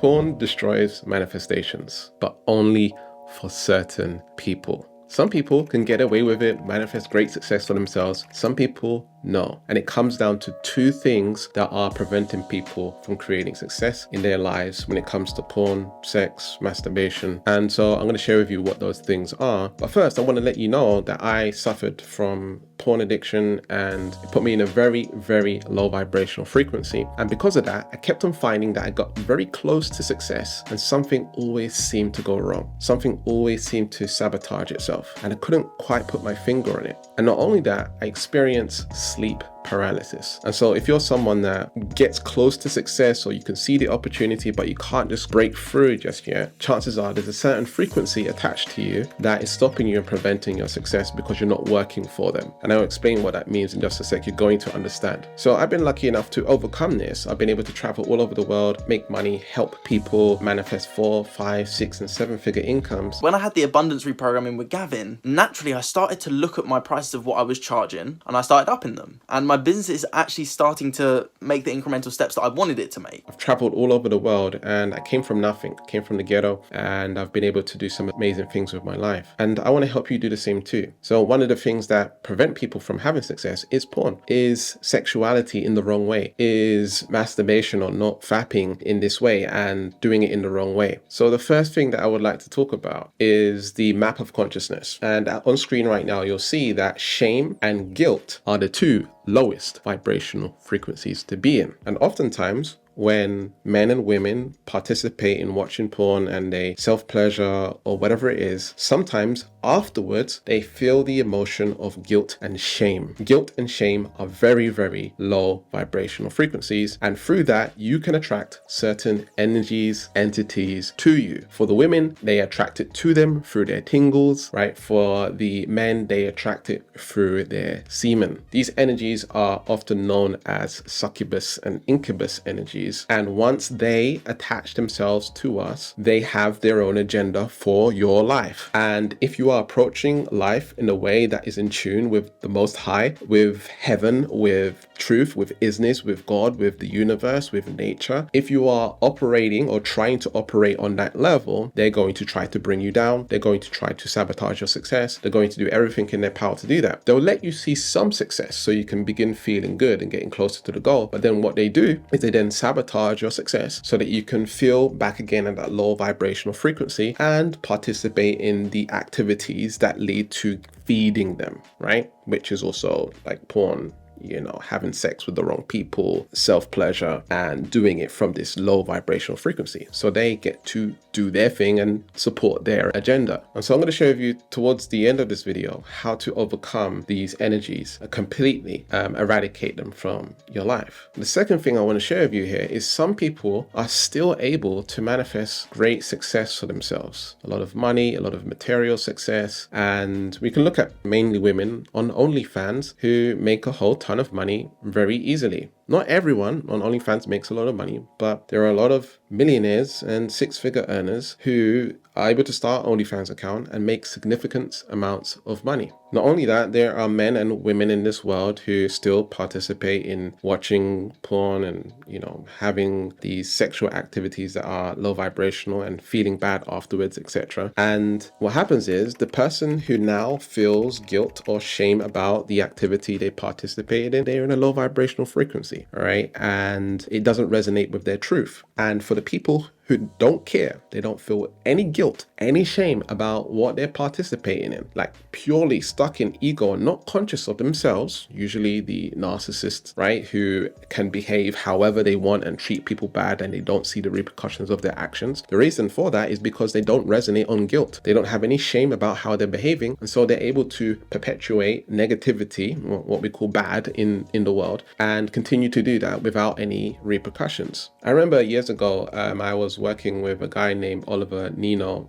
Porn destroys manifestations, but only for certain people. Some people can get away with it, manifest great success for themselves. Some people, no. And it comes down to two things that are preventing people from creating success in their lives when it comes to porn, sex, masturbation. And so I'm going to share with you what those things are. But first, I want to let you know that I suffered from porn addiction, and it put me in a very, very low vibrational frequency. And because of that, I kept on finding that I got very close to success and something always seemed to go wrong. Something always seemed to sabotage itself. And I couldn't quite put my finger on it. And not only that, I experienced sleep paralysis. And so if you're someone that gets close to success, or you can see the opportunity but you can't just break through just yet, chances are there's a certain frequency attached to you that is stopping you and preventing your success because you're not working for them. And I'll explain what that means in just a sec. You're going to understand. So I've been lucky enough to overcome this. I've been able to travel all over the world, make money, help people manifest 4, 5, 6 and 7-figure incomes. When I had the abundance reprogramming with Gavin, naturally I started to look at my prices of what I was charging, and I started upping them. And my business is actually starting to make the incremental steps that I wanted it to make. I've traveled all over the world, and I came from nothing, came from the ghetto, and I've been able to do some amazing things with my life. And I want to help you do the same too. So one of the things that prevent people from having success is porn, is sexuality in the wrong way, is masturbation or not fapping in this way and doing it in the wrong way. So the first thing that I would like to talk about is the map of consciousness. And on screen right now, you'll see that shame and guilt are the two lowest vibrational frequencies to be in. And oftentimes, when men and women participate in watching porn and they self-pleasure or whatever it is, sometimes afterwards they feel the emotion of guilt and shame. Guilt and shame are very, very low vibrational frequencies, and through that you can attract certain energies, entities to you. For the women, they attract it to them through their tingles, right? For the men, they attract it through their semen. These energies are often known as succubus and incubus energies. And once they attach themselves to us, they have their own agenda for your life. And if you are approaching life in a way that is in tune with the Most High, with heaven, with truth, with isness, with God, with the universe, with nature, if you are operating or trying to operate on that level, they're going to try to bring you down. They're going to try to sabotage your success. They're going to do everything in their power to do that. They'll let you see some success so you can begin feeling good and getting closer to the goal. But then what they do is they then sabotage your success so that you can feel back again at that low vibrational frequency and participate in the activities that lead to feeding them, right? Which is also like porn, you know, having sex with the wrong people, self-pleasure, and doing it from this low vibrational frequency. So they get to do their thing and support their agenda. And so I'm going to show you towards the end of this video how to overcome these energies, completely eradicate them from your life. The second thing I want to share with you here is some people are still able to manifest great success for themselves. A lot of money, a lot of material success. And we can look at mainly women on OnlyFans who make a whole ton of money very easily. Not everyone on OnlyFans makes a lot of money, but there are a lot of millionaires and 6-figure earners who are able to start an OnlyFans account and make significant amounts of money. Not only that, there are men and women in this world who still participate in watching porn and, you know, having these sexual activities that are low vibrational and feeling bad afterwards, etc. And what happens is the person who now feels guilt or shame about the activity they participated in, they're in a low vibrational frequency, all right? And it doesn't resonate with their truth. And for the people who don't care, they don't feel any guilt, any shame about what they're participating in, like purely stuck in ego and not conscious of themselves, usually the narcissists, right, who can behave however they want and treat people bad and they don't see the repercussions of their actions. The reason for that is because they don't resonate on guilt. They don't have any shame about how they're behaving, and so they're able to perpetuate negativity, what we call bad, in the world, and continue to do that without any repercussions. I remember years ago, I was working with a guy named Oliver Nino.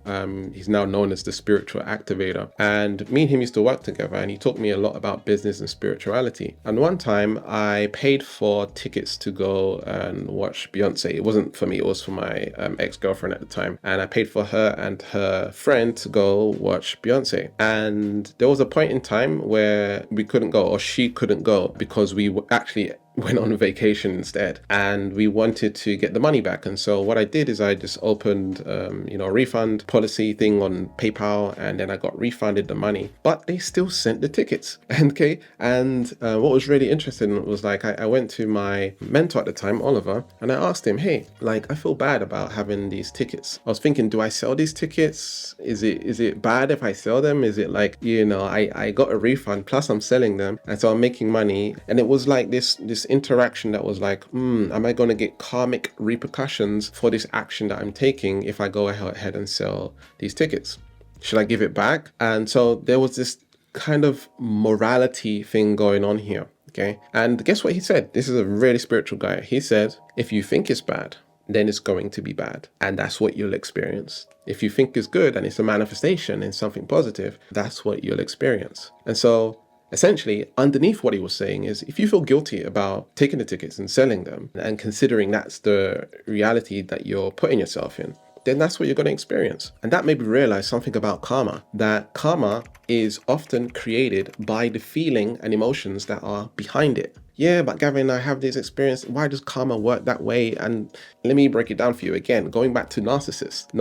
He's now known as the spiritual activator, and me and him used to work together, and he taught me a lot about business and spirituality. And one time I paid for tickets to go and watch Beyonce. It wasn't for me, it was for my ex-girlfriend at the time, and I paid for her and her friend to go watch Beyonce. And there was a point in time where we couldn't go, or she couldn't go, because we actually went on vacation instead, and we wanted to get the money back. And so what I did is I just opened a refund policy thing on PayPal, and then I got refunded the money, but they still sent the tickets. Okay. And what was really interesting was, like, I went to my mentor at the time, Oliver, and I asked him, hey, like, I feel bad about having these tickets. I was thinking, do I sell these tickets? Is it bad if I sell them? Is it like, I got a refund plus I'm selling them, and so I'm making money? And it was like this interaction that was like, am I going to get karmic repercussions for this action that I'm taking if I go ahead and sell these tickets? Should I give it back? And so there was this kind of morality thing going on here. Okay. And guess what he said? This is a really spiritual guy. He said, if you think it's bad, then it's going to be bad. And that's what you'll experience. If you think it's good and it's a manifestation and something positive, that's what you'll experience. And so essentially, underneath what he was saying is, if you feel guilty about taking the tickets and selling them and considering that's the reality that you're putting yourself in, then that's what you're going to experience. And that made me realize something about karma, that karma is often created by the feeling and emotions that are behind it. Yeah, but Gavin, I have this experience. Why does karma work that way? And let me break it down for you again. Going back to narcissists,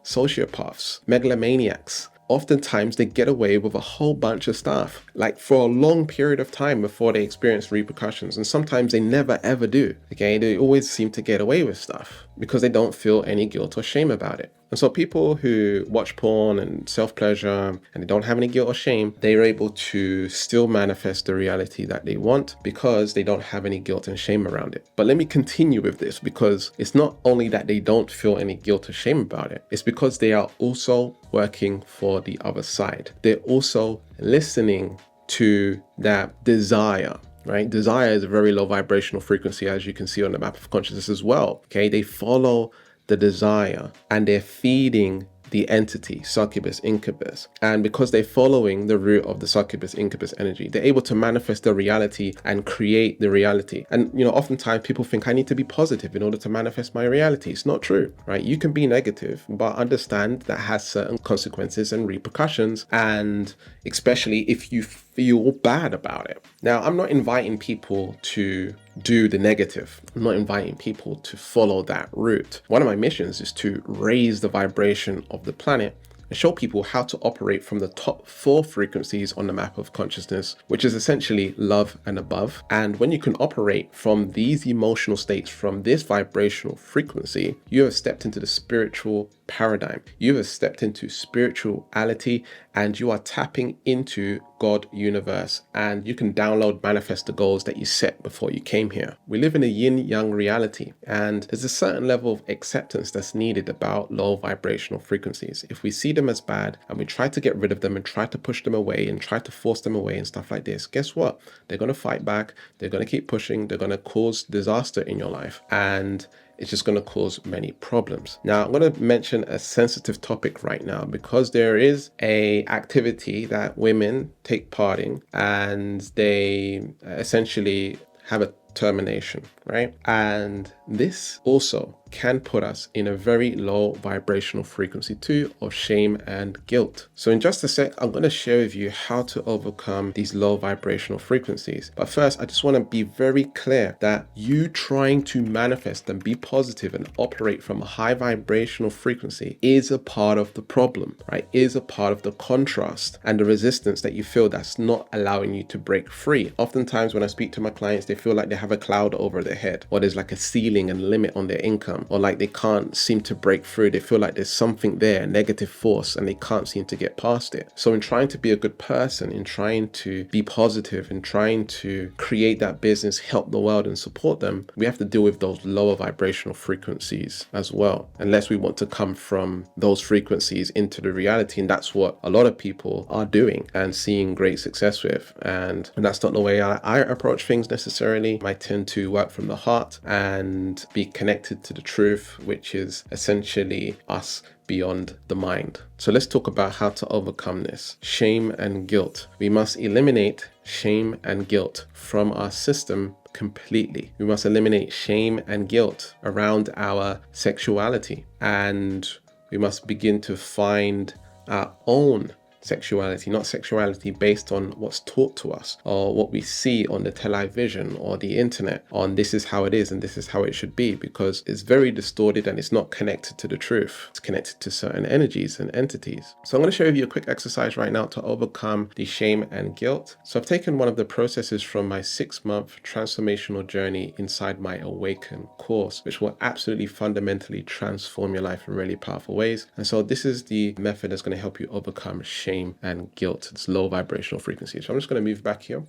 sociopaths, megalomaniacs, oftentimes they get away with a whole bunch of stuff, like for a long period of time before they experience repercussions. And sometimes they never ever do. Okay, they always seem to get away with stuff because they don't feel any guilt or shame about it. And so people who watch porn and self-pleasure and they don't have any guilt or shame, they're able to still manifest the reality that they want because they don't have any guilt and shame around it. But let me continue with this, because it's not only that they don't feel any guilt or shame about it, it's because they are also working for the other side. They're also listening to that desire. Right? Desire is a very low vibrational frequency, as you can see on the map of consciousness as well. Okay, they follow the desire and they're feeding the entity, succubus, incubus. And because they're following the route of the succubus, incubus energy, they're able to manifest the reality and create the reality. And, oftentimes people think I need to be positive in order to manifest my reality. It's not true, right? You can be negative, but understand that has certain consequences and repercussions. And especially if you feel bad about it. Now, I'm not inviting people to do the negative. I'm not inviting people to follow that route. One of my missions is to raise the vibration of the planet and show people how to operate from the top 4 frequencies on the map of consciousness, which is essentially love and above. And when you can operate from these emotional states, from this vibrational frequency, you have stepped into the spiritual paradigm. You have stepped into spirituality and you are tapping into God universe, and you can download, manifest the goals that you set before you came here. We live in a yin-yang reality, and there's a certain level of acceptance that's needed about low vibrational frequencies. If we see them as bad and we try to get rid of them and try to push them away and try to force them away and stuff like this, guess what? They're going to fight back. They're going to keep pushing. They're going to cause disaster in your life, and it's just going to cause many problems. Now, I'm going to mention a sensitive topic right now, because there is a activity that women take part in, and they essentially have a termination, right? And this also can put us in a very low vibrational frequency too of shame and guilt. So in just a sec, I'm going to share with you how to overcome these low vibrational frequencies. But first, I just want to be very clear that you trying to manifest and be positive and operate from a high vibrational frequency is a part of the problem, right? Is a part of the contrast and the resistance that you feel that's not allowing you to break free. Oftentimes when I speak to my clients, they feel like they have a cloud over their head, or there's like a ceiling and limit on their income, or like they can't seem to break through. They feel like there's something there, a negative force, and they can't seem to get past it. So in trying to be a good person, in trying to be positive, in trying to create that business, help the world and support them, we have to deal with those lower vibrational frequencies as well, unless we want to come from those frequencies into the reality. And that's what a lot of people are doing and seeing great success with. And that's not the way I approach things necessarily. I tend to work from the heart and be connected to the truth, which is essentially us beyond the mind. So let's talk about how to overcome this. Shame and guilt. We must eliminate shame and guilt from our system completely. We must eliminate shame and guilt around our sexuality, and we must begin to find our own sexuality, not sexuality based on what's taught to us or what we see on the television or the internet on this is how it is and this is how it should be, because it's very distorted and it's not connected to the truth. It's connected to certain energies and entities. So I'm going to show you a quick exercise right now to overcome the shame and guilt. So I've taken one of the processes from my 6-month transformational journey inside my Awaken course, which will absolutely fundamentally transform your life in really powerful ways. And so this is the method that's going to help you overcome shame and guilt. It's low vibrational frequency. So I'm just going to move back here.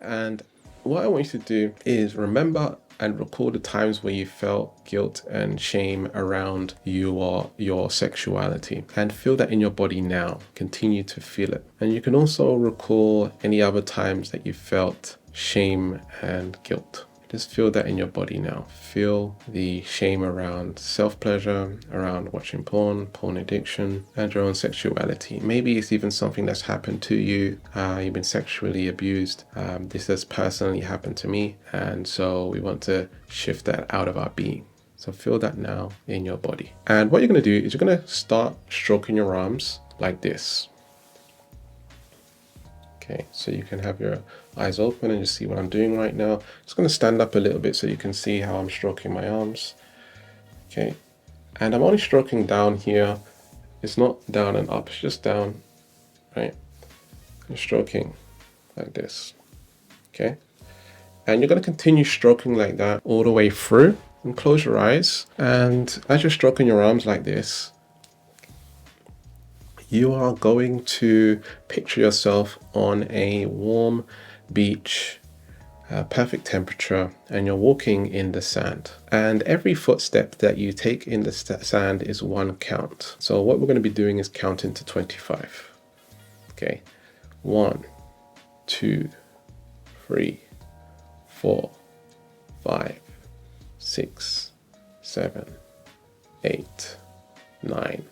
And what I want you to do is remember and recall the times where you felt guilt and shame around your sexuality, and feel that in your body now. Continue to feel it. And you can also recall any other times that you felt shame and guilt. Just feel that in your body now. Feel the shame around self-pleasure, around watching porn addiction, and your own sexuality. Maybe it's even something that's happened to you. You've been sexually abused. This has personally happened to me. And so we want to shift that out of our being. So feel that now in your body. And what you're going to do is you're going to start stroking your arms like this. Okay, so you can have your eyes open and just see what I'm doing right now. Just going to stand up a little bit so you can see how I'm stroking my arms. Okay, and I'm only stroking down here. It's not down and up, it's just down, right? I'm stroking like this, okay? And you're going to continue stroking like that all the way through. And close your eyes. And as you're stroking your arms like this, you are going to picture yourself on a warm beach, perfect temperature, and you're walking in the sand. And every footstep that you take in the sand is 1 count. So what we're going to be doing is counting to 25. Okay, 1, 2, 3, 4, 5, 6, 7, 8, 9,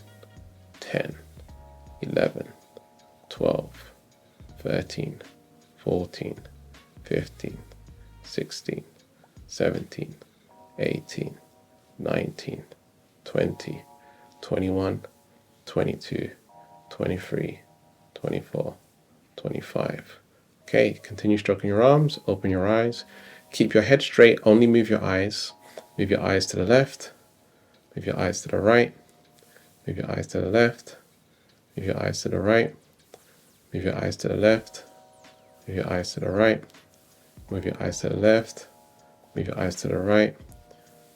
10. 11, 12, 13, 14, 15, 16, 17, 18, 19, 20, 21, 22, 23, 24, 25. Okay, continue stroking your arms, open your eyes, keep your head straight, only move your eyes. Move your eyes to the left, move your eyes to the right, move your eyes to the left, move your eyes to the right, move your eyes to the left, move your eyes to the right, move your eyes to the left, move your eyes to the right,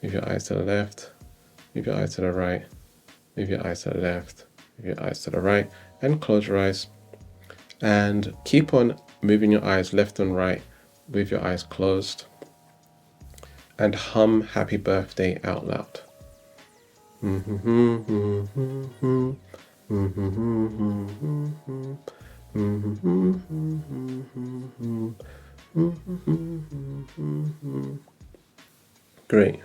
move your eyes to the left, move your eyes to the right, move your eyes to the left, move your eyes to the right, and close your eyes. And keep on moving your eyes left and right with your eyes closed. And hum Happy Birthday out loud. Great.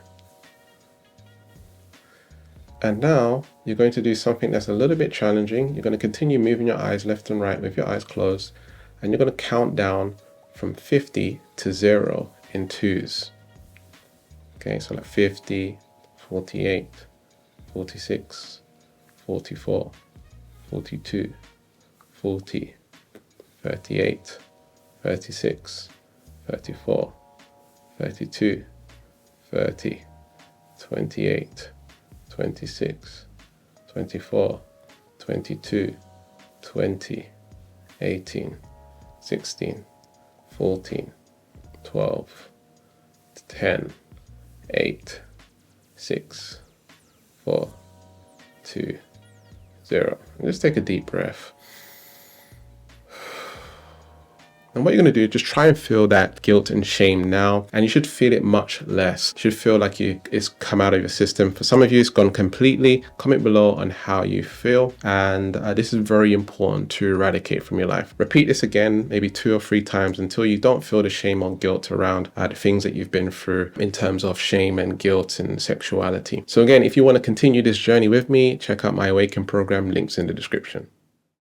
And now you're going to do something that's a little bit challenging. You're going to continue moving your eyes left and right with your eyes closed, and you're going to count down from 50 to 0 in 2s. Okay, so like 50, 48, 46, 44, 42, 40, 38, 36, 34, 32, 30, 28, 26, 24, 22, 20, 18, 16, 14, 12, 10, 8, 6, 4, 2, 0. And just take a deep breath. And what you're going to do is just try and feel that guilt and shame now, and you should feel it much less. You should feel like it's come out of your system. For some of you, it's gone completely. Comment below on how you feel, and this is very important to eradicate from your life. Repeat this again, maybe 2 or 3 times until you don't feel the shame or guilt around the things that you've been through in terms of shame and guilt and sexuality. So again, if you want to continue this journey with me, check out my Awaken program, links in the description.